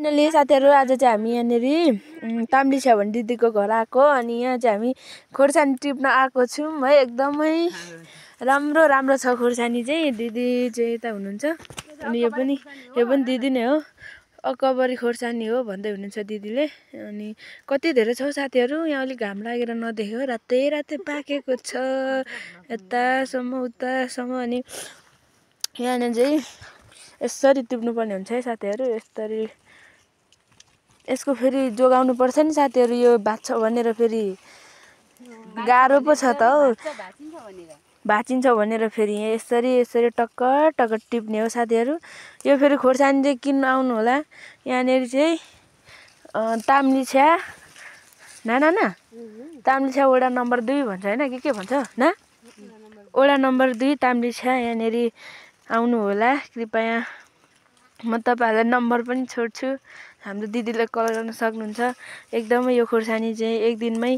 Finally साथीहरु आज चाहिँ हामी यहाँनेरि ताम्ली छ्यावन दिदीको घर आएको अनि यहाँ चाहिँ हामी खोर्सानी टिप्न आएको छौं है। एकदमै राम्रो राम्रो छ खोर्सानी चाहिँ। दिदी चाहिँ यता हुनुहुन्छ अनि यो पनि दिदी नै हो। अकबरी खोर्सानी हो भन्दै हुनुहुन्छ दिदीले। अनि कति धेरै छ साथीहरु, यहाँ अलि घाम लागेर नदेखेको रातै रातै पाकेको छ यतासम्म उतासम्म। अनि यहाँ चाहिँ यसरी टिप्नु पर्ने हुन्छ है साथीहरु। यसरी यसको फेरि जोगाउनु पर्छ नि साथीहरु। यो भाँच्छ भनेर फेरि गाह्रो पो छ त हौ। भाँचिन्छ भनेर फेरि यसरी टक्क टक्क टिप्ने हो साथीहरु। यो फेरि खोर्सानी चाहिँ किन्न आउनु होला। यहाँनेरि चाहिँ ताम्ली छ्या ना ताम्ली छ्या वडा नम्बर 2 भन्छ हैन, के भन्छ ना वडा नम्बर 2 ताम्ली छ्या। यहाँनेरि आउनु होला कृपया। म तपाईहरुलाई नम्बर पनि छोड्छु, हाम्रो दिदीले कल गर्न सक्नुहुन्छ। एकदमै यो खोर्सानी चाहिँ एक दिनमै